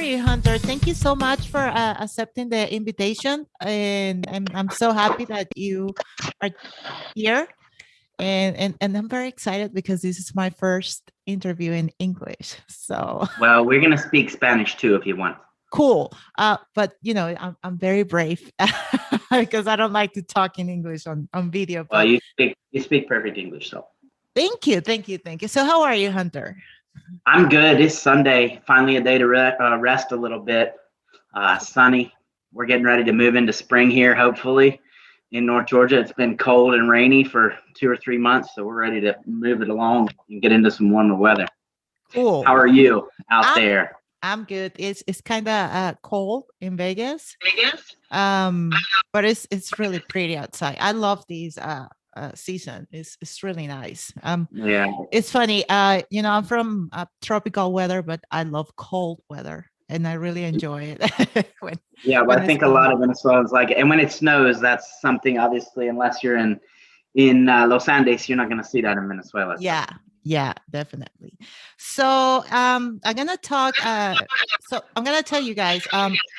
you, Hunter? Thank you so much for accepting the invitation, and I'm so happy that you are here. And I'm very excited because this is my first interview in English. So Well, we're gonna speak Spanish too if you want. cool. But I'm very brave because I don't like to talk in English on video. Well, But you speak perfect English, so thank you. So how are you, Hunter? I'm good. It's Sunday, finally a day to rest a little bit. Sunny. We're getting ready to move into spring here, hopefully, in North Georgia. It's been cold and rainy for 2 or 3 months, so we're ready to move it along and get into some warmer weather. Cool. How are you out I'm there? I'm good. It's kind of cold in Vegas. Vegas? But it's really pretty outside. I love these season. It's really nice. Yeah. It's funny. I'm from tropical weather, but I love cold weather, and I really enjoy it when Yeah, well, when I it's think a cold. lot of Venezuelans like it. And when it snows, that's something obviously, unless you're in Los Andes, you're not going to see that in Venezuela. So. Yeah, yeah, definitely. So I'm gonna talk. So I'm gonna tell you guys.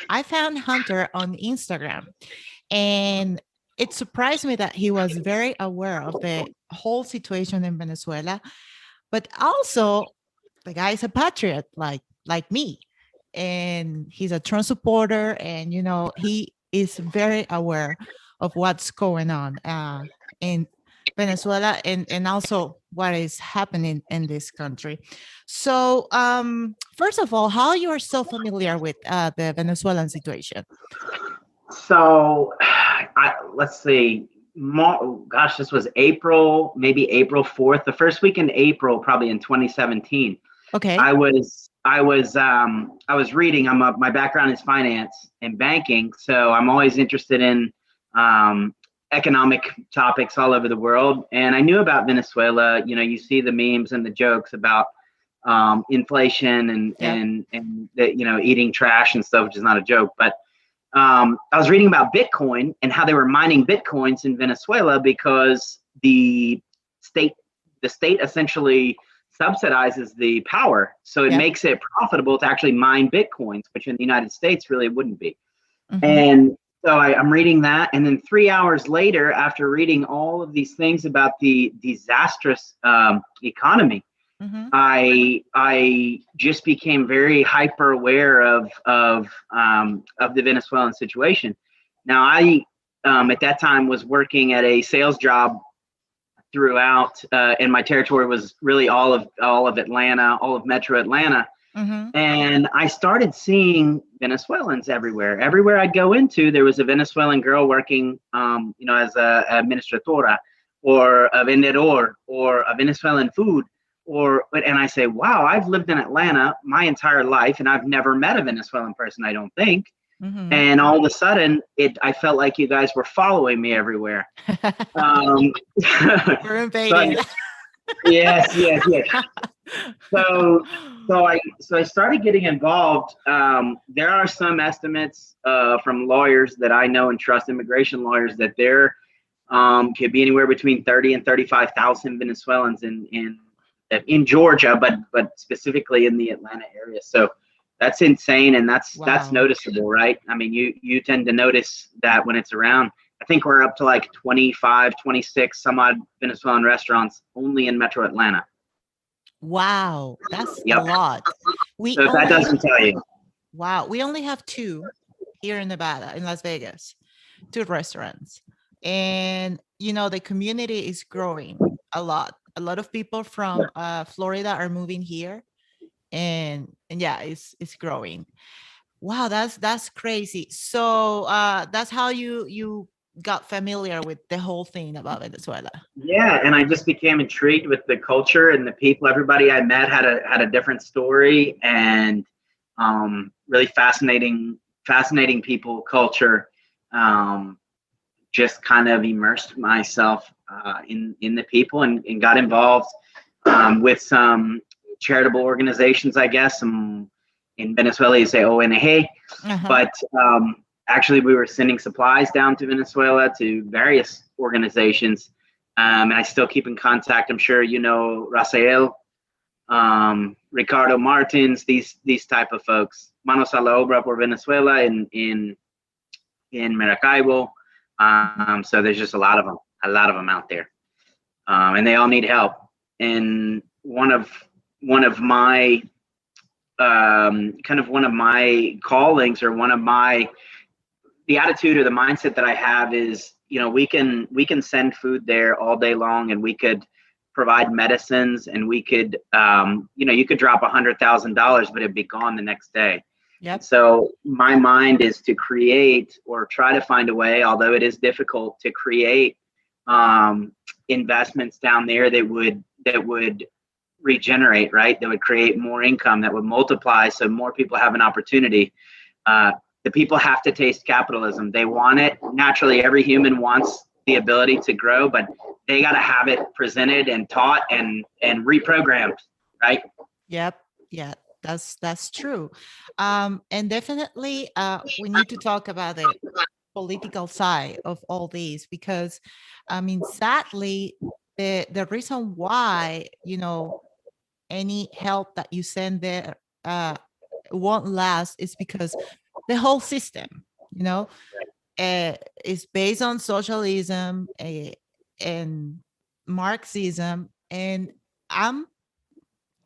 I found Hunter on Instagram, and it surprised me that he was very aware of the whole situation in Venezuela, but also the guy is a patriot like me, and he's a Trump supporter, and he is very aware of what's going on in Venezuela, and also what is happening in this country. So first of all, how you are so familiar with the Venezuelan situation? So, let's see. Gosh, this was April, maybe April 4th, the first week in April, probably in 2017. Okay. I was reading. My background is finance and banking, so I'm always interested in um, economic topics all over the world. And I knew about Venezuela. You see the memes and the jokes about inflation and Yep. eating trash and stuff, which is not a joke, but I was reading about Bitcoin and how they were mining Bitcoins in Venezuela because state the state essentially subsidizes the power, so it Yep. makes it profitable to actually mine Bitcoins, which in the United States really wouldn't be. Hmm. And so I'm reading that, and then 3 hours later, after reading all of these things about the disastrous economy, Hmm. I just became very hyper aware of the Venezuelan situation. Now I at that time was working at a sales job throughout, and my territory was really all of Atlanta, all of Metro Atlanta, Hmm. and I started seeing Venezuelans everywhere. Everywhere I'd go into, there was a Venezuelan girl working, as a administratora, or a vendedor, or a Venezuelan food, and I say, wow, I've lived in Atlanta my entire life, and I've never met a Venezuelan person, I don't think. Hmm. And all of a sudden, I felt like you guys were following me everywhere. Um, We're so invading. yes, yes, yes. So so I started getting involved. There are some estimates from lawyers that I know and trust, immigration lawyers, that there could be anywhere between 30 and 35,000 Venezuelans in Georgia, but specifically in the Atlanta area. So that's insane, and that's Wow. noticeable, right? I mean, you tend to notice that when it's around. I think we're up to like 25, 26 some odd Venezuelan restaurants only in Metro Atlanta. Wow, that's a Yep. lot. We So if that only doesn't tell you, Wow, we only have two here in Nevada, in Las Vegas, two restaurants. And the community is growing a lot. A lot of people from Florida are moving here, and yeah, it's growing. Wow, that's crazy. So that's how you got familiar with the whole thing about Venezuela. yeah, and I just became intrigued with the culture and the people. Everybody I met had a different story, and really fascinating people, culture. Um, just kind of immersed myself in the people, and got involved with some charitable organizations, I guess. In Venezuela, you say ONG, Uh-huh. but actually, we were sending supplies down to Venezuela to various organizations, and I still keep in contact. I'm sure you know Rafael. Ricardo Martins, these type of folks. Manos a la Obra por Venezuela in Maracaibo. So there's just a lot of them out there, and they all need help. And one of my one of my callings, or the attitude or the mindset that I have is, we can send food there all day long, and we could provide medicines, and we could, you could drop $100,000, but it'd be gone the next day. Yep. So my mind is to create, or try to find a way, although it is difficult, to create investments down there that would regenerate, right? That would create more income, that would multiply, so more people have an opportunity. The people have to taste capitalism. They want it. Naturally, every human wants the ability to grow, but they got to have it presented and taught and reprogrammed, right? Yep. Yeah, that's true. And definitely we need to talk about the political side of all these, because I mean, sadly, the reason why, any help that you send there won't last is because the whole system, is based on socialism and Marxism. And I'm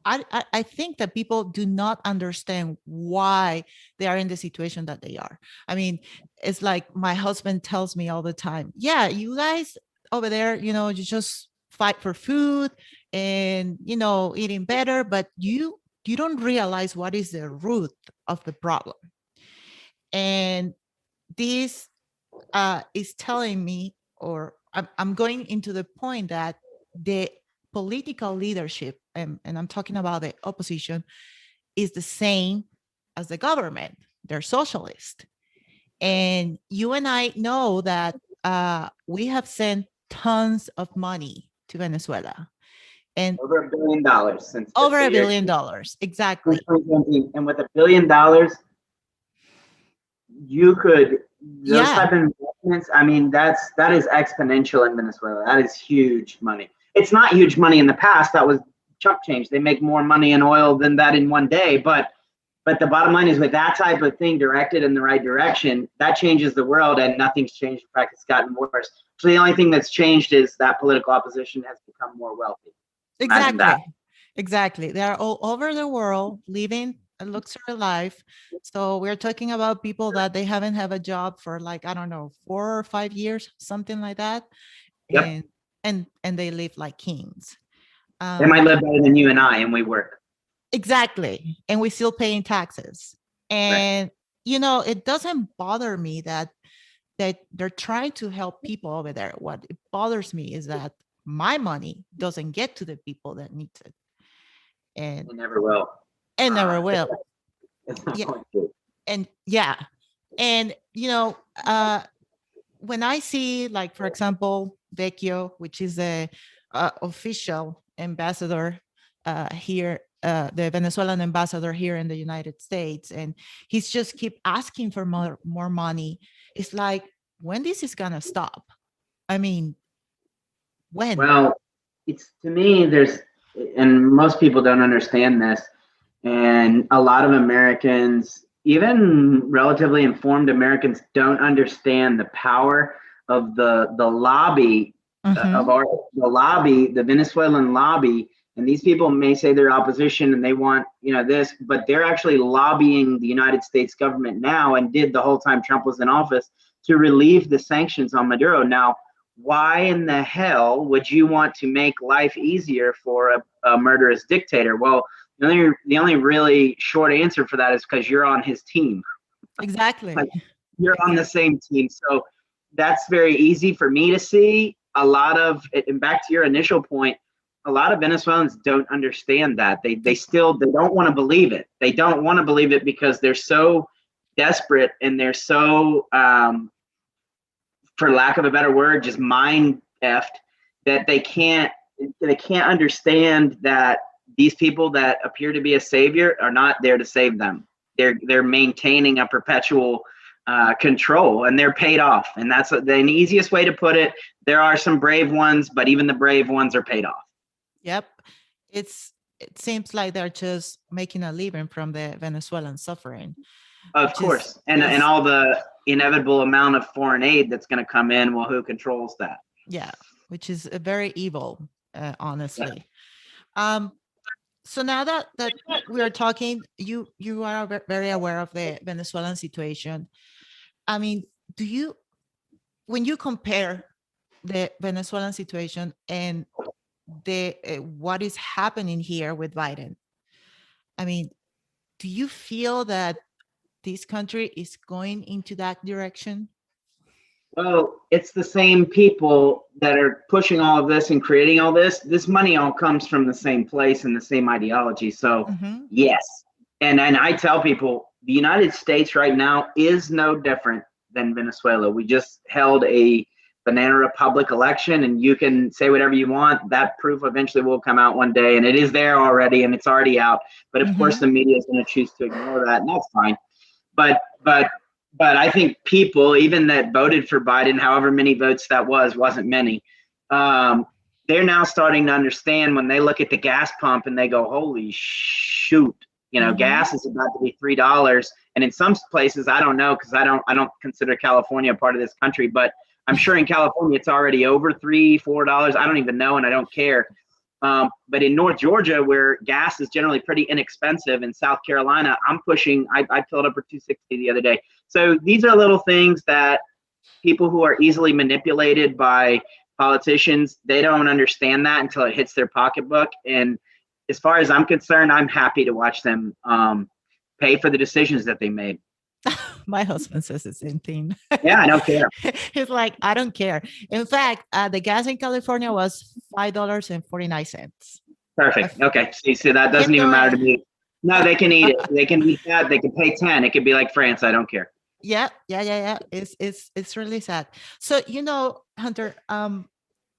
I think that people do not understand why they are in the situation that they are. I mean, it's like my husband tells me all the time, yeah, you guys over there, you just fight for food and, eating better, but you don't realize what is the root of the problem. And this is telling me, or I'm going into the point that the political leadership, and I'm talking about the opposition, is the same as the government. They're socialist. And you and I know that we have sent tons of money to Venezuela. And over $1 billion since over $1 billion, exactly. And with $1 billion, you could, those type of investments, I mean, that is exponential in Venezuela. That is huge money. It's not huge money in the past. That was chump change. They make more money in oil than that in one day. But the bottom line is, with that type of thing directed in the right direction, that changes the world, and nothing's changed. In fact, it's gotten worse. So the only thing that's changed is that political opposition has become more wealthy. Exactly. They are all over the world living a luxury life. So we're talking about people that they haven't had a job for, like, I don't know, 4 or 5 years, something like that. Yep. And they live like kings. They might live better than you and I, and we work. Exactly. And we're still paying taxes. And, right. It doesn't bother me that they're trying to help people over there. What it bothers me is that my money doesn't get to the people that need it. And it never will. And never will. Yeah. And yeah. And, when I see, like, for example, Vecchio, which is the official ambassador here, the Venezuelan ambassador here in the United States, and he's just keep asking for more money. It's like, when this is gonna stop? I mean, when? Well, it's, to me, and most people don't understand this, and a lot of Americans, even relatively informed Americans, don't understand the power of the lobby, the Venezuelan lobby. And these people may say they're opposition and they want, this, but they're actually lobbying the United States government now, and did the whole time Trump was in office, to relieve the sanctions on Maduro. Now, why in the hell would you want to make life easier for a murderous dictator? Well, the only really short answer for that is because you're on his team. Exactly. Like, you're on the same team. So that's very easy for me to see. A lot of, and back to your initial point, a lot of Venezuelans don't understand that. They don't want to believe it. They don't want to believe it because they're so desperate, and they're so, for lack of a better word, just mind effed, that they can't understand that these people that appear to be a savior are not there to save them. They're maintaining a perpetual control, and they're paid off. And that's the easiest way to put it. There are some brave ones, but even the brave ones are paid off. Yep. It's it seems like they're just making a living from the Venezuelan suffering, Of which course, and is all the inevitable amount of foreign aid that's going to come in. Well, who controls that? yeah, which is very evil, Yeah. honestly. Um, so now that we are talking, you are very aware of the Venezuelan situation. I mean, do you, when you compare the Venezuelan situation and the what is happening here with Biden, I mean, do you feel that this country is going into that direction? Well, it's the same people that are pushing all of this and creating all this. This money all comes from the same place and the same ideology. So, Hmm. yes. And I tell people the United States right now is no different than Venezuela. We just held a banana republic election, and you can say whatever you want. That proof eventually will come out one day, and it is there already, and it's already out. But of course, Hmm. the media is going to choose to ignore that, and that's fine. But I think people, even that voted for Biden, however many votes that wasn't many. Um, they're now starting to understand when they look at the gas pump and they go, "Holy shoot!" Hmm. Gas is about to be $3, and in some places, I don't know because I don't consider California a part of this country, but I'm sure in California it's already over $3, $4. I don't even know, and I don't care. But in North Georgia, where gas is generally pretty inexpensive, in South Carolina, I'm pushing. I filled up for 260 the other day. So these are little things that people who are easily manipulated by politicians, they don't understand that until it hits their pocketbook. And as far as I'm concerned, I'm happy to watch them pay for the decisions that they made. My husband says the same thing. Yeah, I don't care. He's like, I don't care. In fact, the gas in California was $5.49. Perfect. Okay. See, that doesn't Keep even matter to going. me. No, they can eat it. They can eat that. They can pay 10. It could be like France. I don't care. Yeah, yeah, yeah, yeah. It's really sad. So Hunter,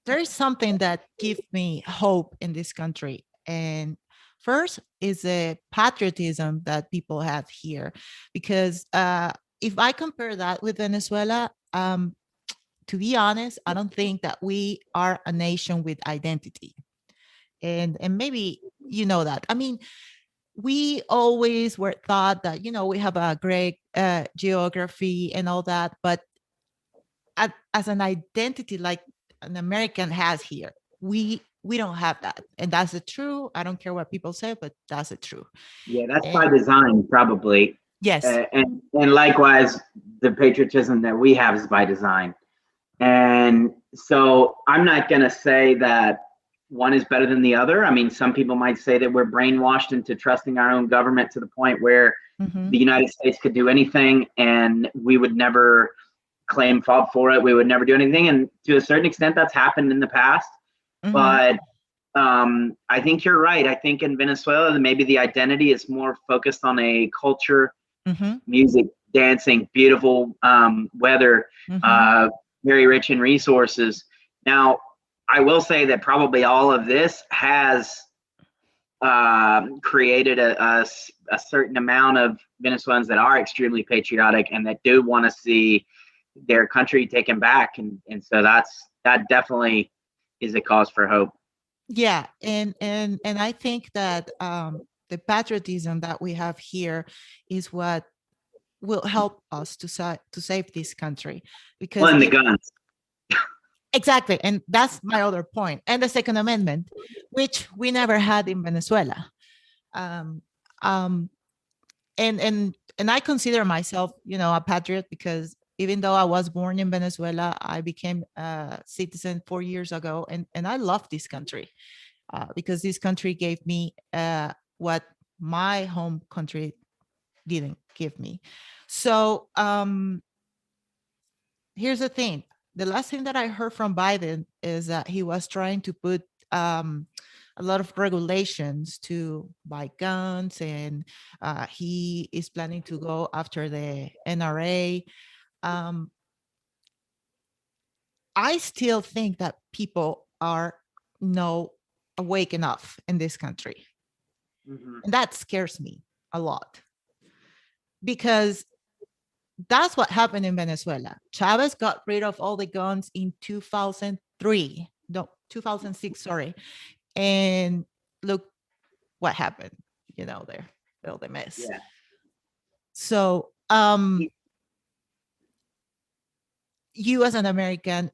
there is something that gives me hope in this country, and first is the patriotism that people have here, because if I compare that with Venezuela, to be honest, I don't think that we are a nation with identity, and maybe you know that. I mean, we always were thought that we have a great geography and all that, but as an identity like an American has here, we don't have that, and that's the true. I don't care what people say, but that's the true. Yeah, that's And by design, probably. yes. And likewise, the patriotism that we have is by design. And so I'm not going to say that one is better than the other. I mean, some people might say that we're brainwashed into trusting our own government to the point where Hmm. the United States could do anything and we would never claim fault for it. We would never do anything. And to a certain extent, that's happened in the past. Hmm. But I think you're right. I think in Venezuela, maybe the identity is more focused on a culture, Hmm. music, dancing, beautiful weather, Hmm. uh, very rich in resources. Now, I will say that probably all of this has created a certain amount of Venezuelans that are extremely patriotic and that do want to see their country taken back. And so that definitely is a cause for hope. Yeah, and I think that the patriotism that we have here is what will help us to save this country, Well, because and the if guns. exactly, and that's my other point, and the Second Amendment, which we never had in Venezuela. um, um, and I consider myself, a patriot, because even though I was born in Venezuela, I became a citizen 4 years ago, and I love this country, because this country gave me what my home country didn't give me. So here's the thing: the last thing that I heard from Biden is that he was trying to put um, a lot of regulations to buy guns, and he is planning to go after the NRA. Um, I still think that people are no awake enough in this country, Mm-hmm. and that scares me a lot, because that's what happened in Venezuela. Chavez got rid of all the guns in 2003, no, 2006, sorry. And look, what happened, there, all the mess. Yeah. So you as an American,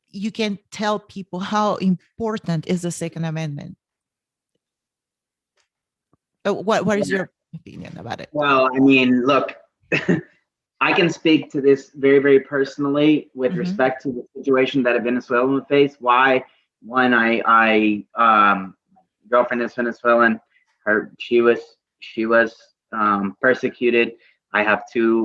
you can tell people how important is the Second Amendment. What is your opinion about it? Well, I mean, look, I can speak to this very, very personally with Mm-hmm. respect to the situation that a Venezuelan would face. Why? One, girlfriend is Venezuelan. She was persecuted. I have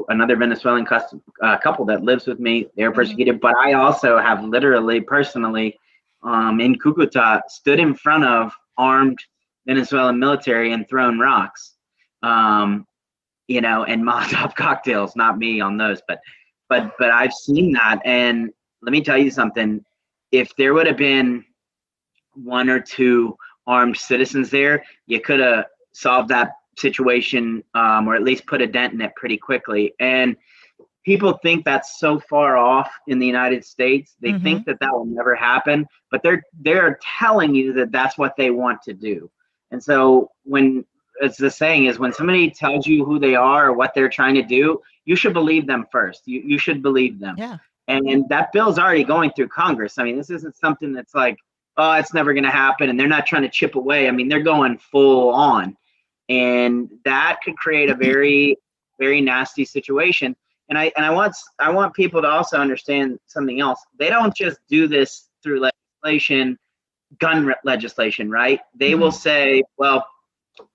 another Venezuelan couple that lives with me. They're Mm-hmm. persecuted, but I also have literally, personally, in Cucuta, stood in front of armed Venezuelan military and thrown rocks. And Molotov cocktails, not me on those, but I've seen that. And let me tell you something. If there would have been one or two armed citizens there, you could have solved that situation, or at least put a dent in it pretty quickly. And people think that's so far off in the United States. They Mm-hmm. think that will never happen, but they're telling you that that's what they want to do. And so as the saying is, when somebody tells you who they are or what they're trying to do, you should believe them first. You should believe them. Yeah. And that bill's already going through Congress. I mean, this isn't something that's like, oh, it's never going to happen. And they're not trying to chip away. I mean, they're going full on. And that could create a very, very nasty situation. And I want people to also understand something else. They don't just do this through legislation, gun legislation, right? They Mm-hmm. will say, well,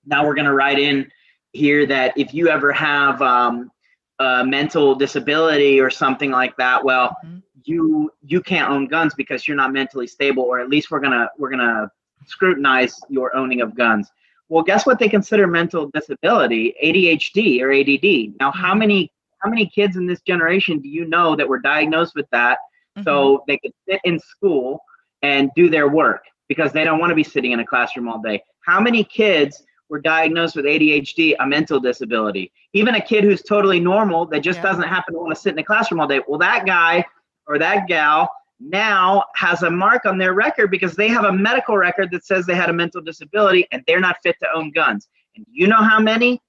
now we're going to write in here that if you ever have a mental disability or something like that, well, Mm-hmm. you can't own guns because you're not mentally stable, or at least we're gonna scrutinize your owning of guns. Well, guess what they consider mental disability? ADHD or ADD. Now, how Mm-hmm. many kids in this generation do you know that were diagnosed with that, Mm-hmm. so they could sit in school and do their work because they don't want to be sitting in a classroom all day? How many kids were diagnosed with ADHD, a mental disability? Even a kid who's totally normal that just Yeah. doesn't happen to want to sit in a classroom all day. Well, that guy or that gal now has a mark on their record because they have a medical record that says they had a mental disability and they're not fit to own guns. And do you know how many?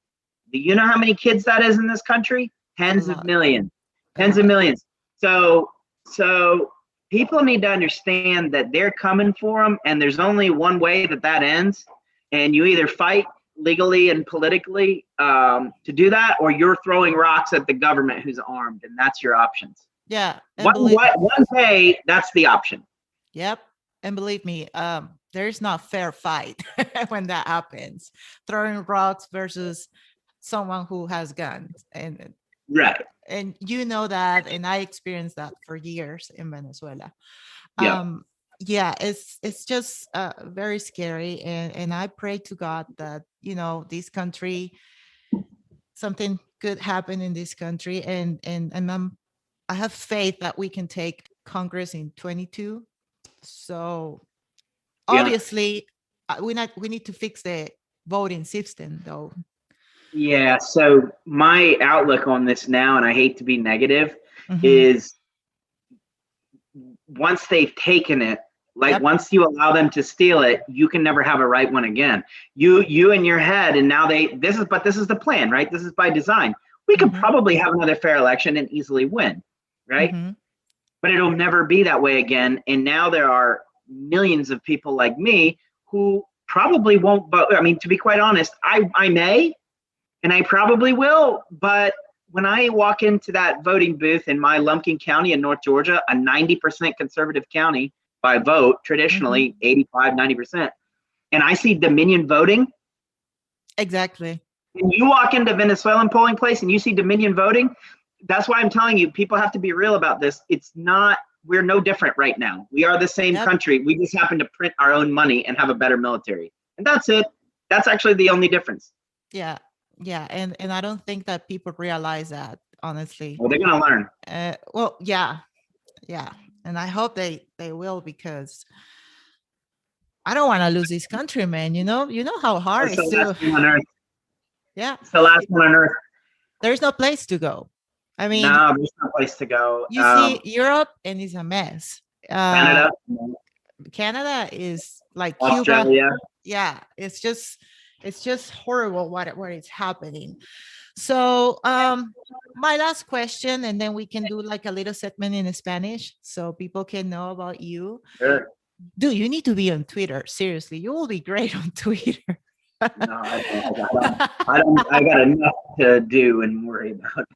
Do you know how many kids that is in this country? A Tens of lot. millions. A Tens of lot. millions. So people need to understand that they're coming for them, and there's only one way that ends. And you either fight legally and politically to do that, or you're throwing rocks at the government who's armed, and that's your options. Yeah. And believe. One day, that's the option. Yep. And believe me, there's not fair fight when that happens. Throwing rocks versus someone who has guns, Right. and you know that, and I experienced that for years in Venezuela. Yep. Yeah, it's just very scary, and I pray to God that this country, something good happen in this country, and I have faith that we can take Congress in 22. So Yeah. obviously, we need to fix the voting system, though. Yeah. So my outlook on this now, and I hate to be negative, Mm-hmm. is once they've taken it, like Yep. once you allow them to steal it, you can never have a right one again. You in your head, and now this is the plan, right? This is by design. We could Mm-hmm. probably have another fair election and easily win, right? Mm-hmm. But it'll never be that way again. And now there are millions of people like me who probably won't vote. I mean, to be quite honest, I may, and I probably will, but when I walk into that voting booth in my Lumpkin County in North Georgia, a 90% conservative county by vote, Mm-hmm. traditionally 85, 90%, and I see Dominion voting, Exactly. and you walk into Venezuelan polling place and you see Dominion voting, that's why I'm telling you, people have to be real about this. We're no different right now. We are the same Yep. country. We just happen to print our own money and have a better military. And that's it. That's actually the only difference. Yeah. Yeah. And I don't think that people realize that, honestly. Well, they're going to learn. Well, yeah. Yeah. And I hope they will, because I don't want to lose this country, man. You know how hard It's the it's last to. thing on earth. Yeah. It's the last one on earth. There's no place to go. I mean, No, there's no place to go. you see Europe and it's a mess. Canada, Canada is like Cuba. Australia. Yeah, it's just It's just horrible what is happening. So my last question, and then we can do like a little segment in Spanish so people can know about you. Sure. Dude, you need to be on Twitter. Seriously, you will be great on Twitter. No, I got enough to do and worry about.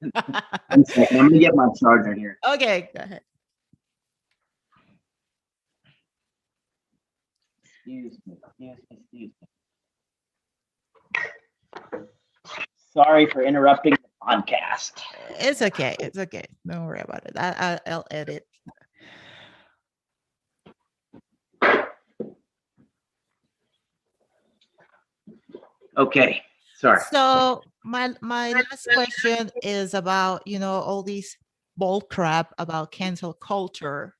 One second, I'm gonna get my charger here. Okay, go ahead. Excuse me. Sorry for interrupting the podcast. It's okay. It's okay. Don't worry about it. I'll edit. Okay, sorry. So my last question is about, all these bull crap about cancel culture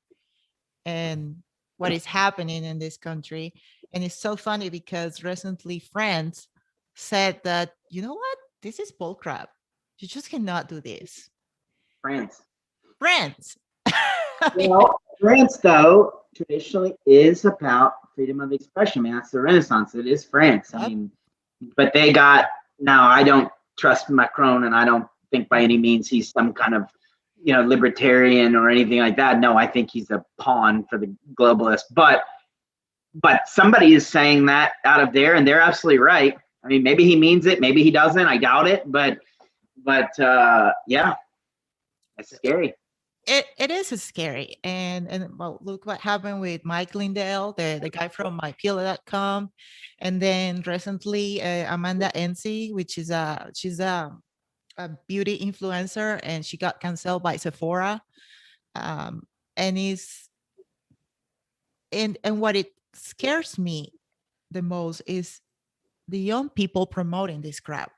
and what is happening in this country. And it's so funny because recently friends said that, you know what? This is bull crap. You just cannot do this. France. Friends. Well, France, though, traditionally is about freedom of expression. I mean, that's the Renaissance. It is France. I mean, but they got, now I don't trust Macron, and I don't think by any means he's some kind of, libertarian or anything like that. No, I think he's a pawn for the globalists. But somebody is saying that out of there, and they're absolutely right. I mean, maybe he means it, maybe he doesn't. I doubt it, but yeah, it's scary. It is scary. And well, look what happened with Mike Lindell, the guy from mypillow.com. And then recently Amanda Enzi, which is she's a beauty influencer, and she got canceled by Sephora. And is and what it scares me the most is the young people promoting this crap.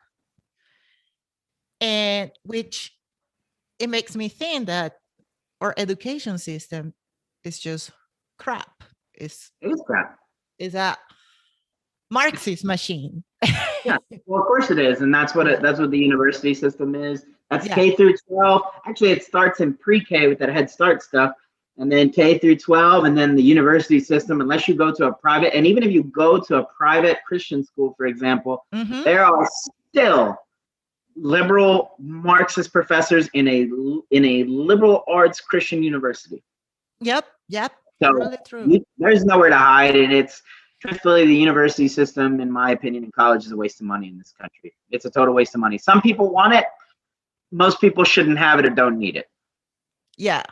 And which it makes me think that our education system is just crap. It is crap. Is a Marxist machine. Yeah, well, of course it is, and that's what the university system is. That's Yeah. K through 12. Actually, it starts in pre-K with that Head Start stuff, and then K through 12, and then the university system. Unless you go to a private, and even if you go to a private Christian school, for example, there are still liberal Marxist professors in a liberal arts Christian university. Yep. So Really true. there's nowhere to hide, and it's truthfully the university system, in my opinion, in college is a waste of money in this country. It's a total waste of money. Some people want it. Most people shouldn't have it or don't need it. Yeah.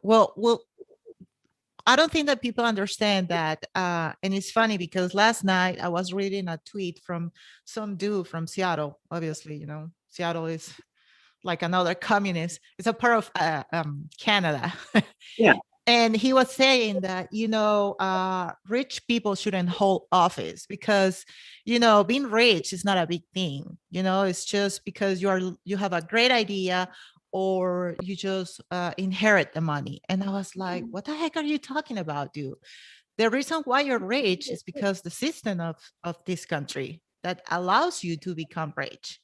Well, I don't think that people understand that. And it's funny because last night I was reading a tweet from some dude from Seattle. Obviously, Seattle is like another communist. It's a part of Canada. Yeah. And he was saying that, rich people shouldn't hold office because, being rich is not a big thing. It's just because you have a great idea, or you just inherit the money. And I was like, what the heck are you talking about, dude? The reason why you're rich is because the system of this country that allows you to become rich.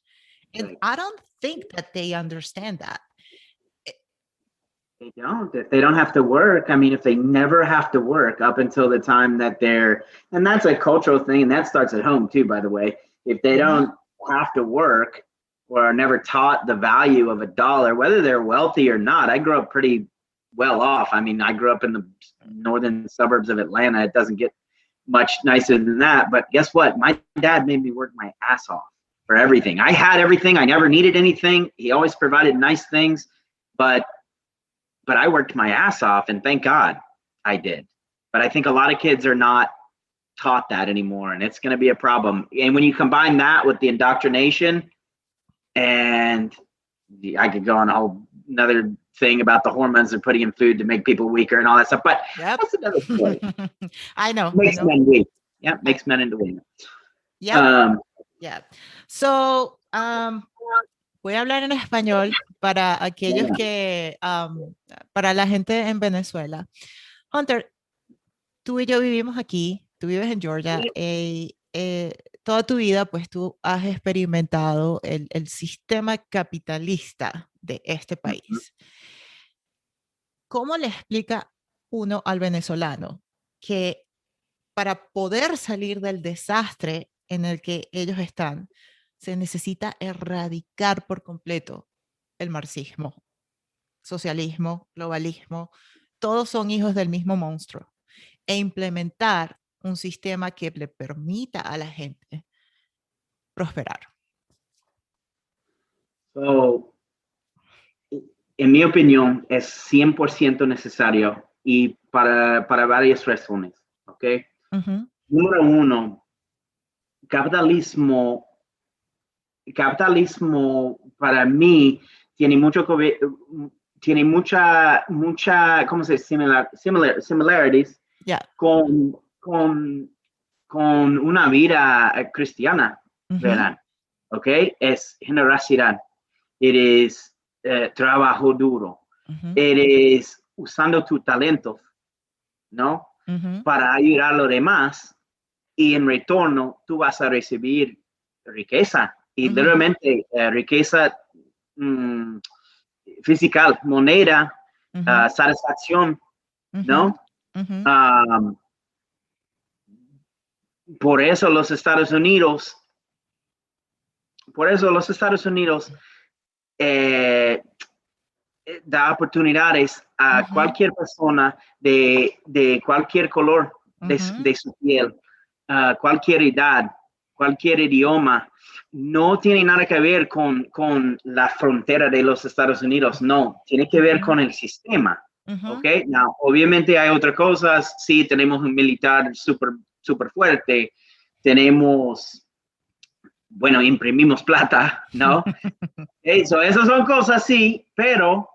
And Right. I don't think that they understand that. They don't. If they don't have to work, I mean, if they never have to work up until the time that and that's a cultural thing, and that starts at home too, by the way. If they don't have to work or are never taught the value of a dollar, whether they're wealthy or not. I grew up pretty well off. I mean, I grew up in the northern suburbs of Atlanta. It doesn't get much nicer than that. But guess what? My dad made me work my ass off for everything. I had everything. I never needed anything. He always provided nice things, but I worked my ass off, and thank God I did. But I think a lot of kids are not taught that anymore, and it's going to be a problem. And when you combine that with the indoctrination, and I could go on a whole another thing about the hormones they're putting in food to make people weaker and all that stuff, but that's another story. I know. Makes men weak. Yeah, makes men into women. Yeah. So, voy a hablar en español para aquellos que, para la gente en Venezuela. Hunter, tú y yo vivimos aquí, tú vives en Georgia, toda tu vida pues tú has experimentado el sistema capitalista de este país. ¿Cómo le explica uno al venezolano que para poder salir del desastre en el que ellos están, se necesita erradicar por completo el marxismo, socialismo, globalismo. Todos son hijos del mismo monstruo. E implementar un sistema que le permita a la gente prosperar. So, en mi opinión, es 100% necesario y para varias razones. ¿Ok? Número uno, capitalismo para mí tiene tiene mucha, ¿cómo se dice? Similarities con una vida cristiana, ¿verdad? ¿Ok? Es generosidad, eres trabajo duro, eres usando tus talentos, ¿no? Para ayudar a los demás, y en retorno tú vas a recibir riqueza, y literalmente riqueza física, moneda, satisfacción, ¿no? Por eso los Estados Unidos da oportunidades a cualquier persona de cualquier color de su piel, cualquier edad, cualquier idioma. No tiene nada que ver con la frontera de los Estados Unidos, no, tiene que ver con el sistema. Okay? Now, obviamente hay otras cosas, sí, tenemos un militar súper fuerte, tenemos, bueno, imprimimos plata, ¿no? Esas son cosas, sí, pero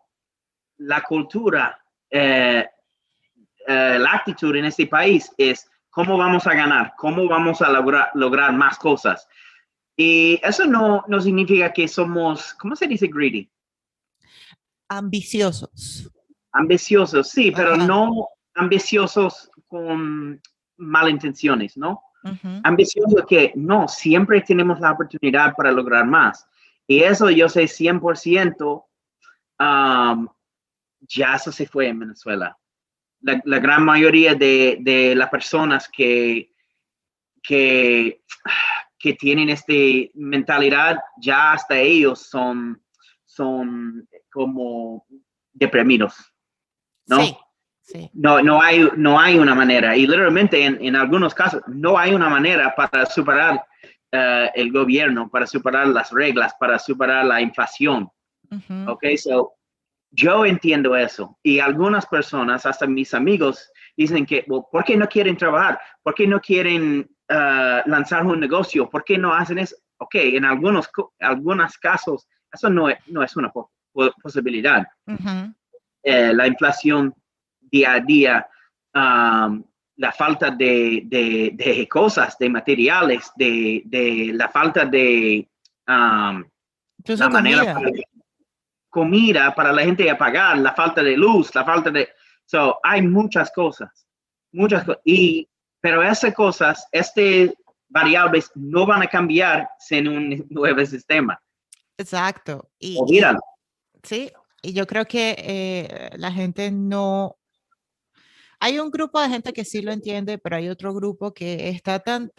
la cultura, la actitud en este país es cómo vamos a ganar, cómo vamos a lograr más cosas. Y eso no significa que somos, ¿cómo se dice greedy? Ambiciosos. Ambiciosos, sí, pero no ambiciosos con malintenciones, ¿no? Ambiciosos que no, siempre tenemos la oportunidad para lograr más. Y eso yo sé 100%, ya eso se fue en Venezuela. La gran mayoría de las personas que tienen esta mentalidad, ya hasta ellos son como deprimidos, ¿no? Sí, sí. No hay una manera, y literalmente en algunos casos no hay una manera para superar el gobierno, para superar las reglas, para superar la inflación. Okay, so yo entiendo eso, y algunas personas, hasta mis amigos, dicen que, well, ¿por qué no quieren trabajar? ¿Por qué no quieren lanzar un negocio? ¿Por qué no hacen eso? Ok, en algunos casos, eso no es una posibilidad. La inflación día a día, la falta de cosas, de materiales, de la falta de Incluso la manera comida para la gente a pagar, la falta de luz, la falta de... So, hay muchas cosas, pero esas cosas, variables no van a cambiar sin un nuevo sistema. Exacto. Sí, y yo creo que la gente no... Hay un grupo de gente que sí lo entiende, pero hay otro grupo que está tan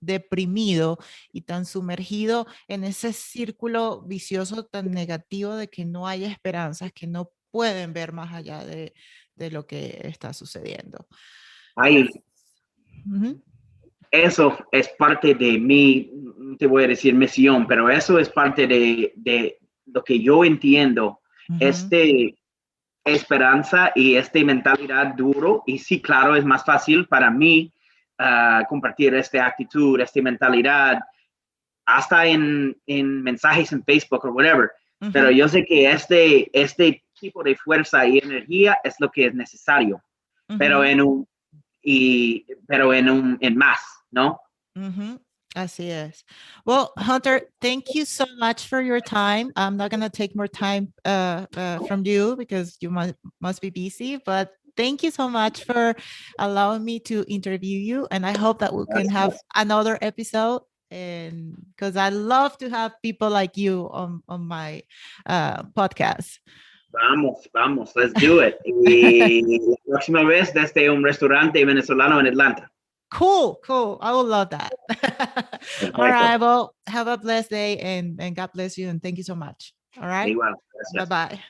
deprimido y tan sumergido en ese círculo vicioso tan negativo de que no hay esperanzas, que no pueden ver más allá de lo que está sucediendo. Eso es parte de mi, te voy a decir misión, pero eso es parte de lo que yo entiendo, esperanza y mentalidad duro. Y sí, claro, es más fácil para mí compartir esta actitud, esta mentalidad, hasta en mensajes en Facebook o whatever. Pero yo sé que este tipo de fuerza y energía es lo que es necesario, pero en más, ¿no? Así es. Well, Hunter, thank you so much for your time. I'm not going to take more time from you because you must be busy, but thank you so much for allowing me to interview you. And I hope that we can have another episode, and because I love to have people like you on my podcast. Vamos, let's do it. Y la próxima vez desde un restaurante venezolano en Atlanta. Cool, cool. I will love that. All Michael. right. Well, have a blessed day and God bless you. And thank you so much. All right. Igual. Bye Gracias. bye.